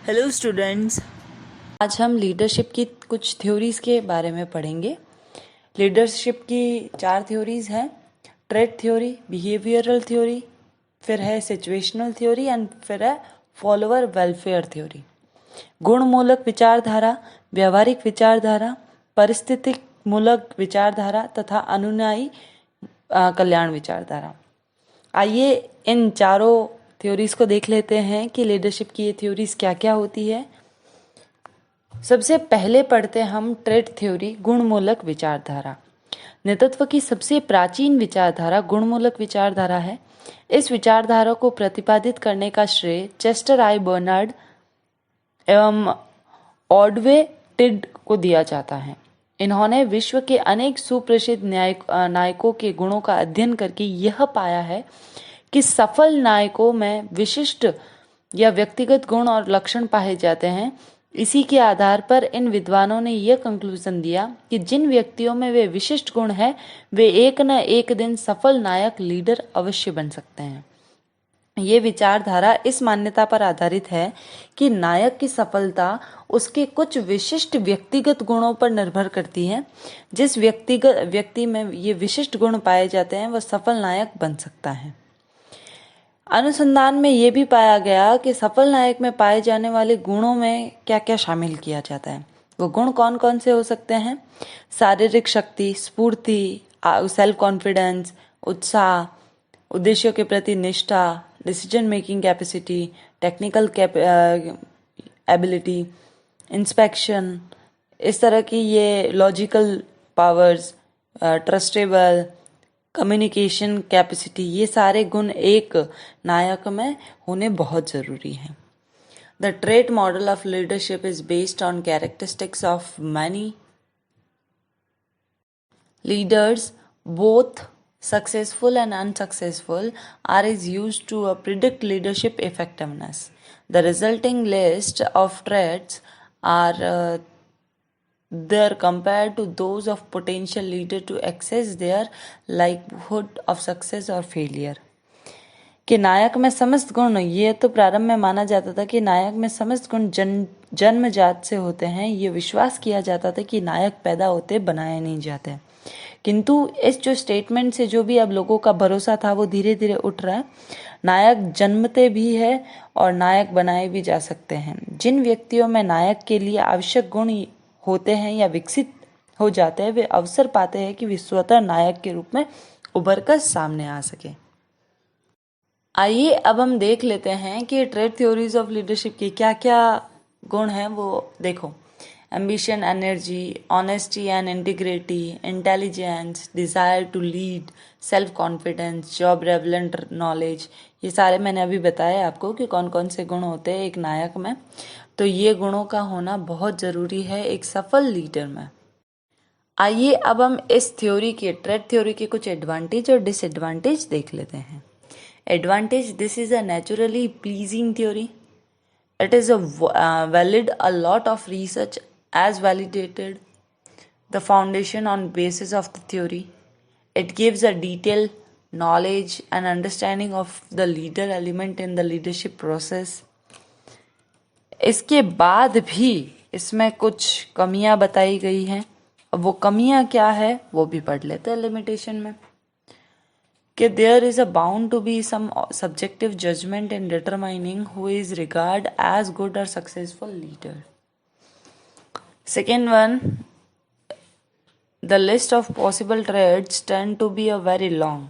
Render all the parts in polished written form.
Hello students, आज हम leadership की कुछ थ्योरीज के बारे में पढ़ेंगे। लीडरशिप की 4 थ्योरीज हैं: ट्रेट थ्योरी, बिहेवियरल थ्योरी, फिर है सिचुएशनल थ्योरी एंड फिर है फॉलोअर वेलफेयर थ्योरी। गुणमूलक विचारधारा, व्यवहारिक विचारधारा, परिस्थितिक मूलक विचारधारा तथा अनुयायी कल्याण विचारधारा। आइए इन चारों थ्योरीज को देख लेते हैं कि लीडरशिप की ये थ्योरीज क्या क्या होती है। सबसे पहले पढ़ते हैं हम ट्रेट थ्योरी, गुणमूलक विचारधारा। नेतृत्व की सबसे प्राचीन विचारधारा गुणमूलक विचारधारा है। इस विचारधारा को प्रतिपादित करने का श्रेय चेस्टर आई बर्नार्ड एवं ऑडवे टिड को दिया जाता है। इन्होंने विश्व के अनेक सुप्रसिद्ध नायकों के गुणों का अध्ययन करके यह पाया है कि सफल नायकों में विशिष्ट या व्यक्तिगत गुण और लक्षण पाए जाते हैं। इसी के आधार पर इन विद्वानों ने यह कंक्लूजन दिया कि जिन व्यक्तियों में वे विशिष्ट गुण हैं, वे एक न एक दिन सफल नायक लीडर अवश्य बन सकते हैं। ये विचारधारा इस मान्यता पर आधारित है कि नायक की सफलता उसके कुछ विशिष्ट व्यक्तिगत गुणों पर निर्भर करती है। जिस व्यक्ति में ये विशिष्ट गुण पाए जाते हैं, वह सफल नायक बन सकता है। अनुसंधान में यह भी पाया गया कि सफल नायक में पाए जाने वाले गुणों में क्या क्या शामिल किया जाता है। वो गुण कौन कौन से हो सकते हैं? शारीरिक शक्ति, स्फूर्ति, सेल्फ कॉन्फिडेंस, उत्साह, उद्देश्यों के प्रति निष्ठा, decision making capacity, technical ability, inspection, इस तरह की ये logical powers, trustable, communication capacity, ये सारे गुण एक नायक में होने बहुत ज़रूरी हैं। The trait model of leadership is based on characteristics of many leaders, both successful and unsuccessful, is used to predict leadership effectiveness. The resulting list of traits are there compared to those of potential leader to assess their likelihood of success or failure. कि नायक में समस्त गुण, ये तो प्रारंभ में माना जाता था कि नायक में समस्त गुण जन्मजात से होते हैं। ये विश्वास किया जाता था कि नायक पैदा होते बनाए नहीं जाते। किंतु इस जो स्टेटमेंट से जो भी अब लोगों का भरोसा था, वो धीरे धीरे उठ रहा है। नायक जन्मते भी है और नायक बनाए भी जा सकते हैं। जिन व्यक्तियों में नायक के लिए आवश्यक गुण होते हैं या विकसित हो जाते हैं, वे अवसर पाते हैं कि वे स्वतः नायक के रूप में उभर कर सामने आ सके। आइए अब हम देख लेते हैं कि ट्रेट थ्योरीज ऑफ लीडरशिप की क्या क्या गुण हैं। वो देखो: ambition, energy, honesty and integrity, intelligence, desire to lead, self confidence, job relevant knowledge. ये सारे मैंने अभी बताया आपको कि कौन कौन से गुण होते हैं एक नायक में। तो ये गुणों का होना बहुत ज़रूरी है एक सफल लीडर में। आइए अब हम इस थ्योरी के, ट्रेट थ्योरी के कुछ एडवांटेज और डिसएडवांटेज देख लेते हैं। Advantage: this is a naturally pleasing theory. It is valid. A lot of research has validated the foundation on basis of the theory. It gives a detailed knowledge and understanding of the leader element in the leadership process. इसके बाद भी इसमें कुछ कमियां बताई गई हैं। अब वो कमियां क्या है वो भी पढ़ लेते हैं लिमिटेशन में। कि there is a bound to be some subjective judgment in determining who is regarded as good or successful leader. Second one, the list of possible traits tend to be a very long.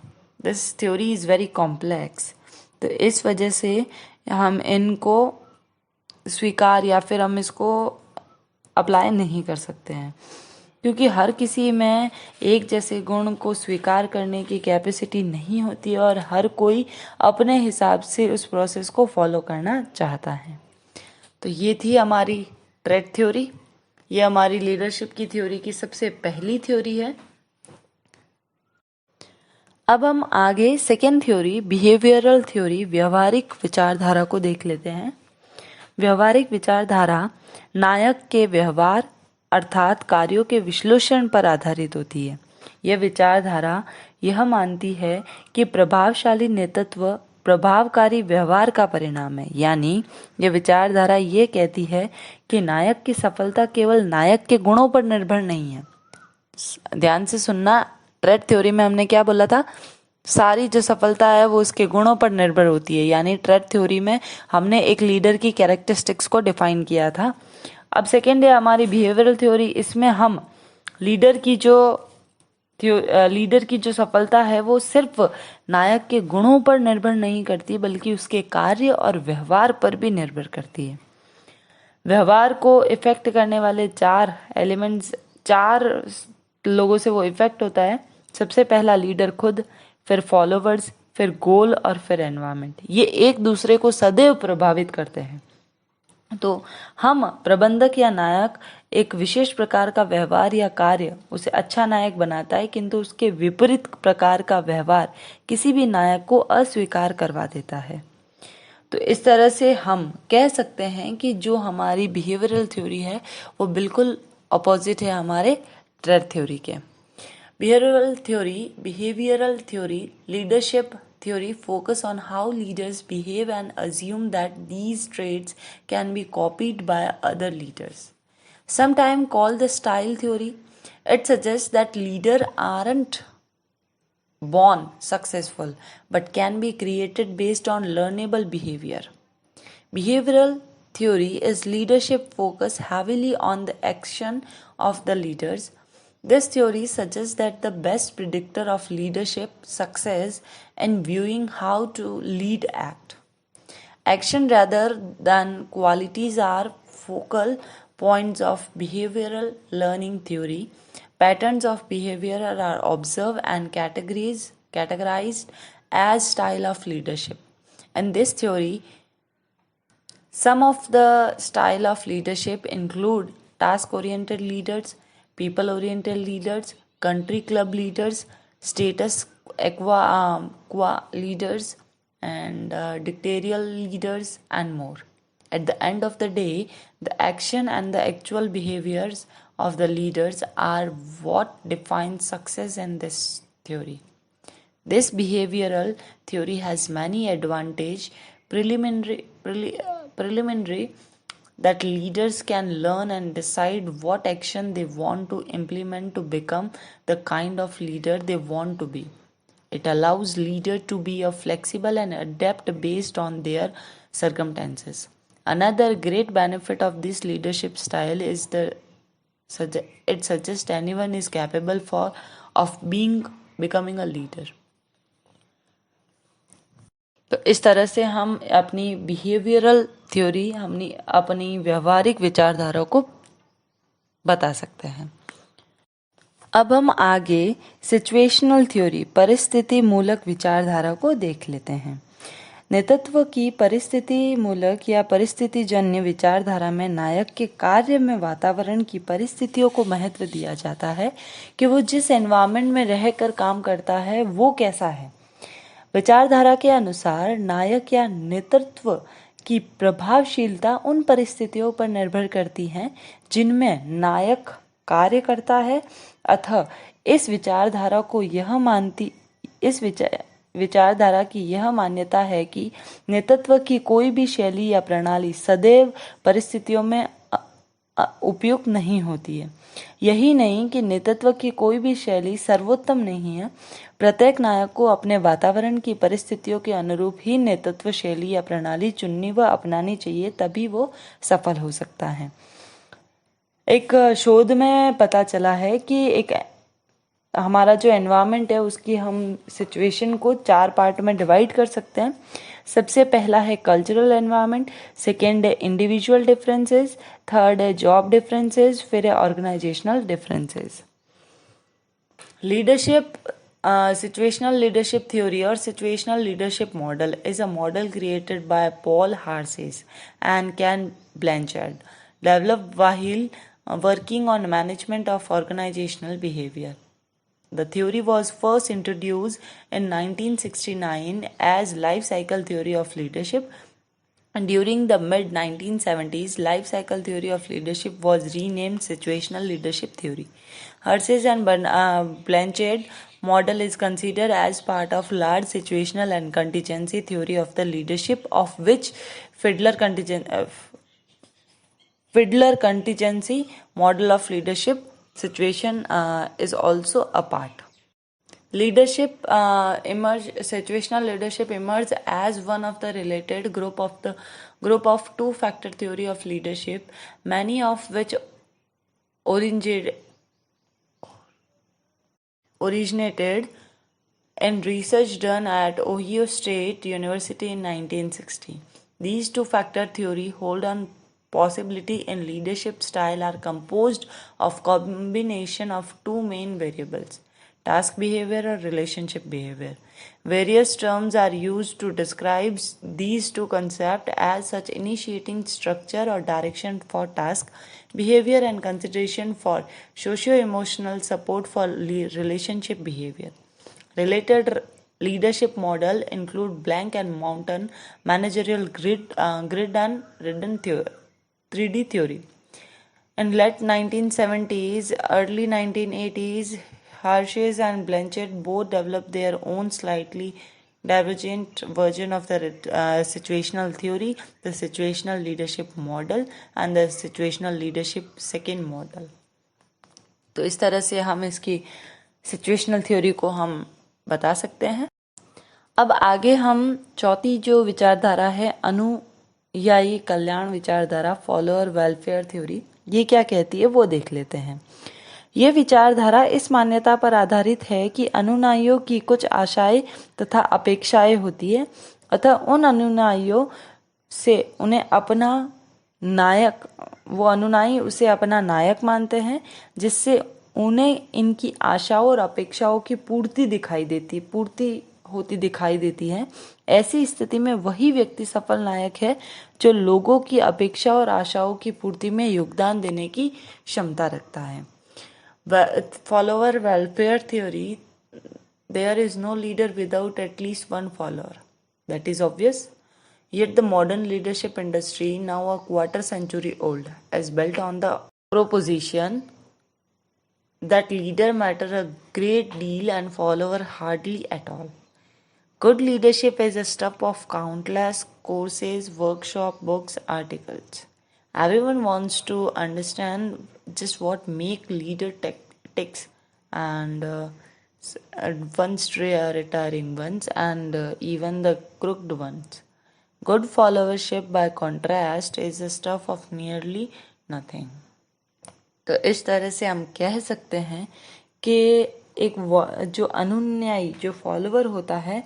This theory is very complex. तो इस वजह से हम इनको स्वीकार या फिर हम इसको अप्लाई नहीं कर सकते हैं, क्योंकि हर किसी में एक जैसे गुण को स्वीकार करने की कैपेसिटी नहीं होती और हर कोई अपने हिसाब से उस प्रोसेस को फॉलो करना चाहता है। तो ये थी हमारी ट्रेट थ्योरी। ये हमारी लीडरशिप की थ्योरी की सबसे पहली थ्योरी है। अब हम आगे सेकेंड थ्योरी, बिहेवियरल थ्योरी, व्यवहारिक विचारधारा को देख लेते हैं। व्यवहारिक विचारधारा नायक के व्यवहार अर्थात कार्यों के विश्लेषण पर आधारित होती है। यह विचारधारा यह मानती है कि प्रभावशाली नेतृत्व प्रभावकारी व्यवहार का परिणाम है। यानी ये विचारधारा ये कहती है कि नायक की सफलता केवल नायक के गुणों पर निर्भर नहीं है। ध्यान से सुनना, ट्रेट थ्योरी में हमने क्या बोला था, सारी जो सफलता है वो उसके गुणों पर निर्भर होती है। यानी ट्रेट थ्योरी में हमने एक लीडर की कैरेक्टरिस्टिक्स को डिफाइन किया था। अब सेकेंड है हमारी बिहेवियरल थ्योरी। इसमें हम लीडर की जो सफलता है वो सिर्फ नायक के गुणों पर निर्भर नहीं करती, बल्कि उसके कार्य और व्यवहार पर भी निर्भर करती है। व्यवहार को इफेक्ट करने वाले 4 एलिमेंट्स, 4 लोगों से वो इफेक्ट होता है। सबसे पहला लीडर खुद, फिर फॉलोवर्स, फिर गोल और फिर एनवायरनमेंट। ये एक दूसरे को सदैव प्रभावित करते हैं। तो हम प्रबंधक या नायक एक विशेष प्रकार का व्यवहार या कार्य उसे अच्छा नायक बनाता है, किंतु उसके विपरीत प्रकार का व्यवहार किसी भी नायक को अस्वीकार करवा देता है। तो इस तरह से हम कह सकते हैं कि जो हमारी बिहेवियरल थ्योरी है वो बिल्कुल अपोजिट है हमारे ट्रेट थ्योरी के। Behavioral theory, leadership theory focus on how leaders behave and assume that these traits can be copied by other leaders. Sometimes called the style theory, it suggests that leaders aren't born successful but can be created based on learnable behavior. Behavioral theory is leadership focused heavily on the action of the leaders. This theory suggests that the best predictor of leadership success in viewing how to lead action rather than qualities are focal points of behavioral learning theory. Patterns of behavior are observed and categorized as style of leadership. In this theory, some of the style of leadership include task-oriented leaders, people-oriented leaders, country club leaders, status quo leaders, and dictatorial leaders, and more. At the end of the day, the action and the actual behaviors of the leaders are what defines success in this theory. This behavioral theory has many advantages. Preliminary that leaders can learn and decide what action they want to implement to become the kind of leader they want to be. It allows leaders to be flexible and adapt based on their circumstances. Another great benefit of this leadership style is it suggests anyone is capable of becoming a leader. तो इस तरह से हम अपनी behavioural theory, अपनी व्यवहारिक विचारधारा को बता सकते हैं। अब हम आगे सिचुएशनल थ्योरी, परिस्थिति मूलक विचारधारा को देख लेते हैं। नेतृत्व की परिस्थिति मूलक या परिस्थिति जन्य विचारधारा में नायक के कार्य में वातावरण की परिस्थितियों को महत्व दिया जाता है कि वो जिस एनवायरनमेंट में रहकर काम करता है वो कैसा है। विचारधारा के अनुसार नायक या नेतृत्व की प्रभावशीलता उन परिस्थितियों पर निर्भर करती है जिनमें नायक कार्य करता है। अतः इस विचारधारा की यह मान्यता है कि नेतृत्व की कोई भी शैली या प्रणाली सदैव परिस्थितियों में उपयुक्त नहीं होती है। यही नहीं कि नेतृत्व की कोई भी शैली सर्वोत्तम नहीं है। प्रत्येक नायक को अपने वातावरण की परिस्थितियों के अनुरूप ही नेतृत्व शैली या प्रणाली चुननी व अपनानी चाहिए, तभी वो सफल हो सकता है। एक शोध में पता चला है कि हमारा जो एनवायरनमेंट है उसकी हम सिचुएशन को 4 पार्ट में डिवाइड कर सकते हैं। सबसे पहला है कल्चरल एनवायरनमेंट, सेकेंड है इंडिविजुअल डिफरेंसेस, थर्ड है जॉब डिफरेंसेस, फिर है organisational differences. Leadership situational leadership theory or situational leadership model is a model created by Paul Harses and Ken Blanchard, developed while working on management of organizational behavior. The theory was first introduced in 1969 as life cycle theory of leadership, and during the mid-1970s, life cycle theory of leadership was renamed situational leadership theory. Harses and Blanchard model is considered as part of large situational and contingency theory of the leadership, of which Fiedler contingency model of leadership situation is also a part. Situational leadership emerged as one of the related group of two-factor theory of leadership, many of which originated in research done at Ohio State University in 1960. These two-factor theory hold on possibility in leadership style are composed of combination of two main variables: task behavior or relationship behavior. Various terms are used to describe these two concepts as such: initiating structure or direction for task behavior and consideration for socio-emotional support for relationship behavior. Related leadership model include blank and mountain, managerial grid and Ridden 3D theory. In late 1970s, early 1980s, Harshis and Blanchett both developed their own slightly divergent version of the situational theory, the situational leadership model and the situational leadership second model. तो इस तरह से हम इसकी situational theory को हम बता सकते हैं। अब आगे हम चौथी जो विचारधारा है अनुयायी कल्याण विचारधारा, फॉलोअर वेलफेयर थ्योरी, ये क्या कहती है वो देख लेते हैं। ये विचारधारा इस मान्यता पर आधारित है कि अनुयायियों की कुछ आशाएं तथा अपेक्षाएं होती है, अतः उन अनुयायियों से उन्हें अपना नायक, वो अनुयायी उसे अपना नायक मानते हैं, जिससे उन्हें इनकी आशाओं और अपेक्षाओं की पूर्ति होती दिखाई देती है। ऐसी स्थिति में वही व्यक्ति सफल नायक है जो लोगों की अपेक्षा और आशाओं की पूर्ति में योगदान देने की क्षमता रखता है। Follower welfare theory, there is no leader without at least one follower. That is obvious. Yet the modern leadership industry, now a quarter century old, is built on the proposition that leader matter a great deal and follower hardly at all. Good leadership is a stuff of countless courses, workshop, books, articles. Everyone wants to understand just what make leader ticks, and ones retiring ones and even the crooked ones. Good followership by contrast is the stuff of nearly nothing. तो इस तरह से हम कह सकते हैं कि एक जो अनुयायी जो फॉलोअर होता है,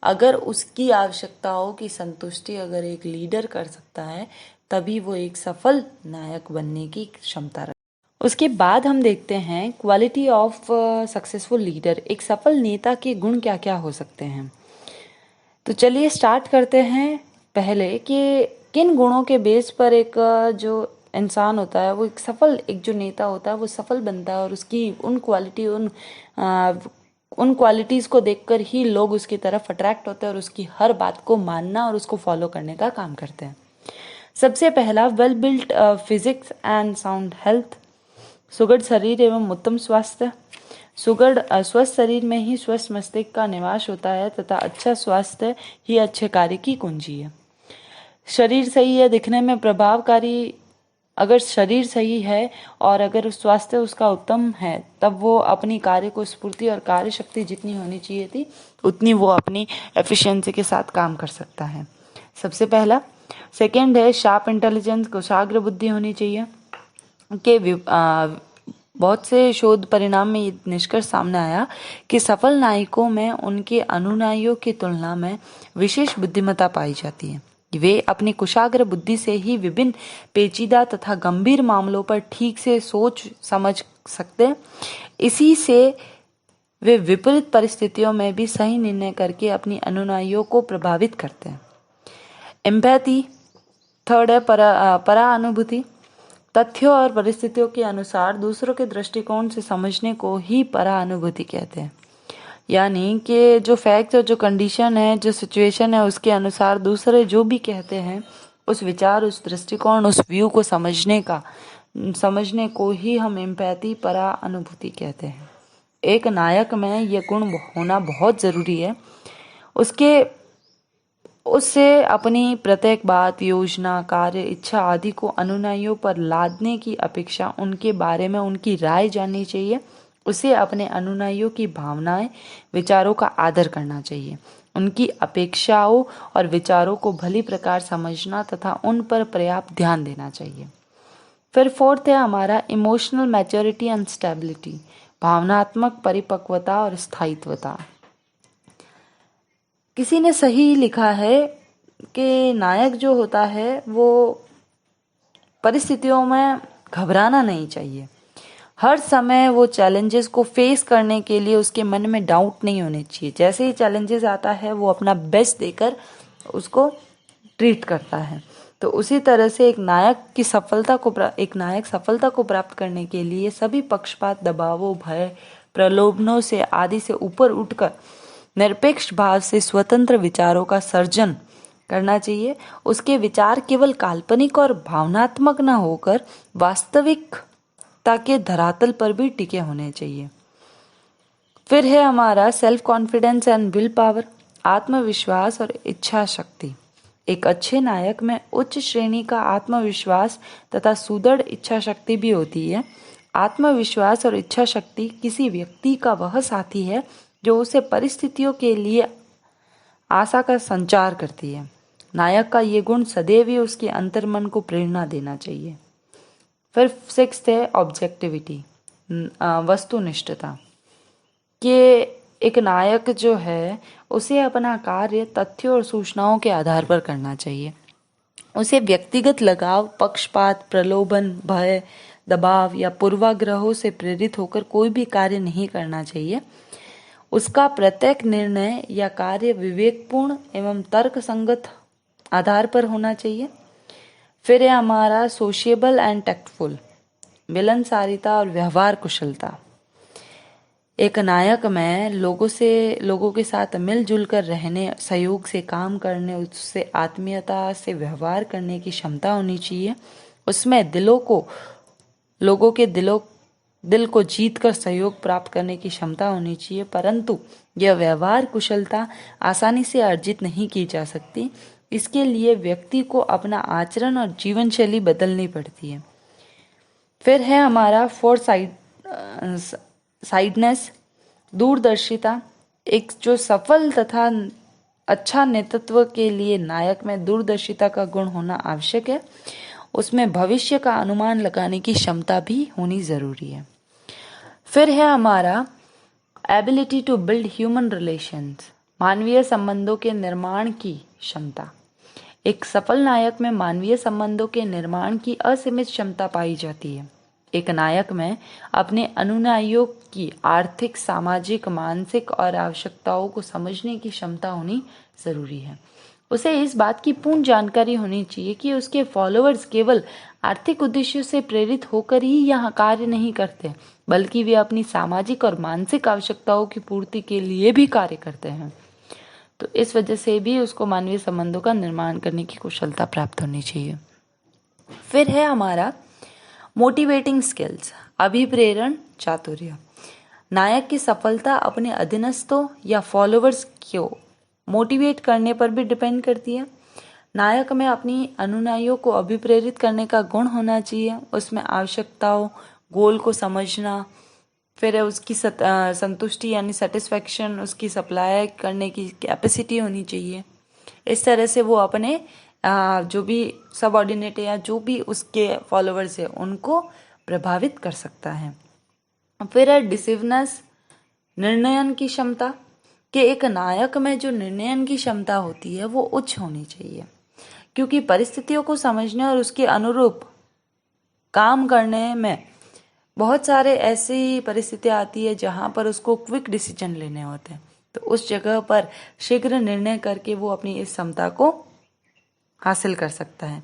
अगर उसकी आवश्यकताओं की संतुष्टि अगर एक लीडर कर सकता है, तभी वो एक सफल नायक बनने की क्षमता रखता है। उसके बाद हम देखते हैं क्वालिटी ऑफ सक्सेसफुल लीडर, एक सफल नेता के गुण क्या क्या हो सकते हैं। तो चलिए स्टार्ट करते हैं पहले कि किन गुणों के बेस पर एक जो इंसान होता है वो एक जो नेता होता है वो सफल बनता है, और उसकी उन क्वालिटीज़ को देखकर ही लोग उसकी तरफ अट्रैक्ट होते हैं और उसकी हर बात को मानना और उसको फॉलो करने का काम करते हैं। सबसे पहला, well built physics and sound health, सुगढ़ शरीर एवं उत्तम स्वास्थ्य। स्वस्थ शरीर में ही स्वस्थ मस्तिष्क का निवास होता है तथा अच्छा स्वास्थ्य ही अच्छे कार्य की कुंजी है। शरीर सही है, दिखने में प्रभावकारी, अगर शरीर सही है और अगर स्वास्थ्य उसका उत्तम है, तब वो अपनी कार्य को स्फूर्ति और कार्य शक्ति जितनी होनी चाहिए थी उतनी वो अपनी एफिशिएंसी के साथ काम कर सकता है। सबसे पहला। सेकंड है शार्प इंटेलिजेंस, कुशाग्र बुद्धि होनी चाहिए। बहुत से शोध परिणाम में ये निष्कर्ष सामने आया कि सफल नायकों में उनके अनुयायियों की तुलना में विशेष बुद्धिमत्ता पाई जाती है। वे अपनी कुशाग्र बुद्धि से ही विभिन्न पेचीदा तथा गंभीर मामलों पर ठीक से सोच समझ सकते हैं। इसी से वे विपरीत परिस्थितियों में भी सही निर्णय करके अपनी अनुयायियों को प्रभावित करते हैं। एम्पैथी। थर्ड है परानुभूति, तथ्यों और परिस्थितियों के अनुसार दूसरों के दृष्टिकोण से समझने को ही परानुभूति कहते हैं। यानी कि जो फैक्ट और जो कंडीशन है, जो सिचुएशन है, उसके अनुसार दूसरे जो भी कहते हैं, उस विचार, उस दृष्टिकोण, उस व्यू को समझने को ही हम एम्पैथी, परानुभूति कहते हैं। एक नायक में यह गुण होना बहुत जरूरी है। उससे अपनी प्रत्येक बात, योजना, कार्य, इच्छा आदि को अनुयायियों पर लादने की अपेक्षा उनके बारे में उनकी राय जाननी चाहिए। उसे अपने अनुयायियों की भावनाएं, विचारों का आदर करना चाहिए। उनकी अपेक्षाओं और विचारों को भली प्रकार समझना तथा उन पर पर्याप्त ध्यान देना चाहिए। फिर फोर्थ है हमारा इमोशनल मैच्योरिटी एंड स्टेबिलिटी, भावनात्मक परिपक्वता और स्थायित्वता। किसी ने सही लिखा है कि नायक जो होता है वो परिस्थितियों में घबराना नहीं चाहिए। हर समय वो चैलेंजेस को फेस करने के लिए उसके मन में डाउट नहीं होने चाहिए। जैसे ही चैलेंजेस आता है वो अपना बेस्ट देकर उसको ट्रीट करता है। तो उसी तरह से एक नायक सफलता को प्राप्त करने के लिए सभी पक्षपात, दबावों, भय, प्रलोभनों से आदि से ऊपर उठकर निरपेक्ष भाव से स्वतंत्र विचारों का सर्जन करना चाहिए। उसके विचार केवल काल्पनिक और भावनात्मक न होकर वास्तविकता के धरातल पर भी टिके होने चाहिए। फिर है हमारा self confidence and will power, आत्मविश्वास और इच्छा शक्ति। एक अच्छे नायक में उच्च श्रेणी का आत्मविश्वास तथा सुदृढ़ इच्छा शक्ति भी होती है। आत्मविश्वास और इच्छा शक्ति किसी व्यक्ति का वह साथी है जो उसे परिस्थितियों के लिए आशा का संचार करती है। नायक का ये गुण सदैव ही उसके अंतर्मन को प्रेरणा देना चाहिए। फिर सिक्स्थ है ऑब्जेक्टिविटी, वस्तुनिष्ठता। कि एक नायक जो है उसे अपना कार्य तथ्यों और सूचनाओं के आधार पर करना चाहिए। उसे व्यक्तिगत लगाव, पक्षपात, प्रलोभन, भय, दबाव या पूर्वाग्रहों से प्रेरित होकर कोई भी कार्य नहीं करना चाहिए। उसका प्रत्येक निर्णय या कार्य विवेकपूर्ण एवं तर्कसंगत आधार पर होना चाहिए। फिर है हमारा सोशिएबल एंड टैक्टफुल, मिलनसारिता और व्यवहार कुशलता। एक नायक में लोगों के साथ मिलजुल कर रहने, सहयोग से काम करने, उससे आत्मीयता से व्यवहार करने की क्षमता होनी चाहिए। उसमें लोगों के दिल को जीत कर सहयोग प्राप्त करने की क्षमता होनी चाहिए, परंतु यह व्यवहार कुशलता आसानी से अर्जित नहीं की जा सकती। इसके लिए व्यक्ति को अपना आचरण और जीवन शैली बदलनी पड़ती है। फिर है हमारा साइडनेस, दूरदर्शिता। एक जो सफल तथा अच्छा नेतृत्व के लिए नायक में दूरदर्शिता का गुण होना आवश्यक है। उसमें भविष्य का अनुमान लगाने की क्षमता भी होनी जरूरी है। फिर है हमारा ability to build human relations, मानवीय संबंधों के निर्माण की क्षमता। एक सफल नायक में मानवीय संबंधों के निर्माण की असीमित क्षमता पाई जाती है। एक नायक में अपने अनुयायियों की आर्थिक, सामाजिक, मानसिक और आवश्यकताओं को समझने की क्षमता होनी जरूरी है। उसे इस बात की पूर्ण जानकारी होनी चाहिए कि उसके फॉलोअर्स केवल आर्थिक उद्देश्यों से प्रेरित होकर ही यहाँ कार्य नहीं करते, बल्कि वे अपनी सामाजिक और मानसिक आवश्यकताओं की पूर्ति के लिए भी कार्य करते हैं। तो इस वजह से भी उसको मानवीय संबंधों का निर्माण करने की कुशलता प्राप्त होनी चाहिए। फिर है हमारा मोटिवेटिंग स्किल्स, अभिप्रेरण चातुर्य। नायक की सफलता अपने अधीनस्थों या फॉलोअर्स को मोटिवेट करने पर भी डिपेंड करती है। नायक में अपनी अनुयायियों को अभिप्रेरित करने का गुण होना चाहिए। उसमें आवश्यकताओं, गोल को समझना, फिर उसकी संतुष्टि यानी सेटिस्फैक्शन, उसकी सप्लाई करने की कैपेसिटी होनी चाहिए। इस तरह से वो अपने जो भी सबऑर्डिनेट या जो भी उसके फॉलोअर्स है उनको प्रभावित कर सकता है। फिर है डिसिवनेस, निर्णयन की क्षमता। कि एक नायक में जो निर्णयन की क्षमता होती है वो उच्च होनी चाहिए, क्योंकि परिस्थितियों को समझने और उसके अनुरूप काम करने में बहुत सारे ऐसी परिस्थितियां आती है जहां पर उसको क्विक डिसीजन लेने होते हैं। तो उस जगह पर शीघ्र निर्णय करके वो अपनी इस क्षमता को हासिल कर सकता है।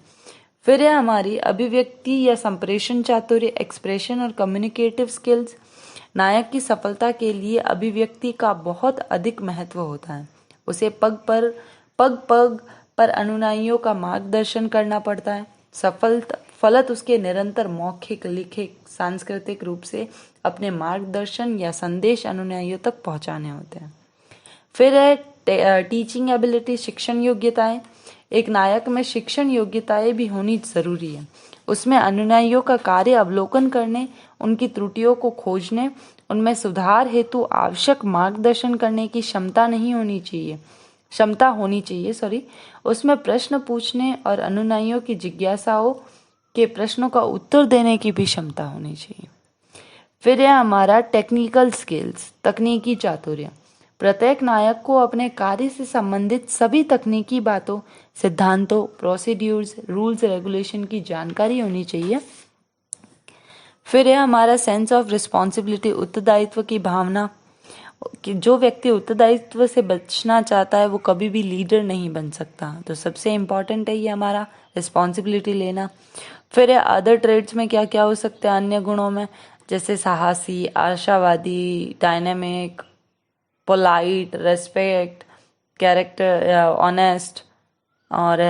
फिर है हमारी अभिव्यक्ति या संप्रेषण चातुर्य, एक्सप्रेशन और कम्युनिकेटिव स्किल्स। नायक की सफलता के लिए अभिव्यक्ति का बहुत अधिक महत्व होता है। उसे पग पग पर अनुयायियों का मार्गदर्शन करना पड़ता है। फलत उसके निरंतर मौखिक, लिखित, सांस्कृतिक रूप से अपने मार्गदर्शन या संदेश अनुयायियों तक पहुंचाने होते हैं। फिर है टीचिंग एबिलिटी, शिक्षण योग्यताएं। एक नायक में शिक्षण योग्यताएं भी होनी जरूरी है। उसमें अनुयायियों का कार्य अवलोकन करने, उनकी त्रुटियों को खोजने, उनमें सुधार हेतु आवश्यक मार्गदर्शन करने की क्षमता होनी चाहिए। उसमें प्रश्न पूछने और अनुयायियों की जिज्ञासाओं के प्रश्नों का उत्तर देने की भी क्षमता होनी चाहिए। फिर है हमारा टेक्निकल स्किल्स, तकनीकी चातुर्य। प्रत्येक नायक को अपने कार्य से संबंधित सभी तकनीकी बातों, सिद्धांतों, प्रोसीड्यूर्स, रूल्स रेगुलेशन की जानकारी होनी चाहिए। फिर है हमारा सेंस ऑफ रिस्पॉन्सिबिलिटी, उत्तरदायित्व की भावना। कि जो व्यक्ति उत्तरदायित्व से बचना चाहता है वो कभी भी लीडर नहीं बन सकता। तो सबसे इम्पोर्टेंट है ये हमारा रिस्पॉन्सिबिलिटी लेना। फिर है अदर ट्रेड्स में क्या क्या हो सकते हैं अन्य गुणों में, जैसे साहसी, आशावादी, dynamic, polite, respect, character, honest और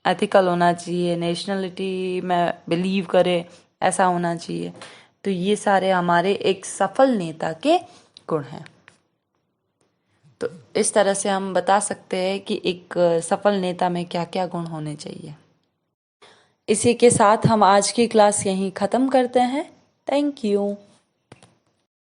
एथिकल होना चाहिए, नेशनलिटी में बिलीव करे ऐसा होना चाहिए। तो ये सारे हमारे एक सफल नेता के गुण हैं। तो इस तरह से हम बता सकते हैं कि एक सफल नेता में क्या क्या गुण होने चाहिए। इसी के साथ हम आज की क्लास यहीं ख़त्म करते हैं। Thank you.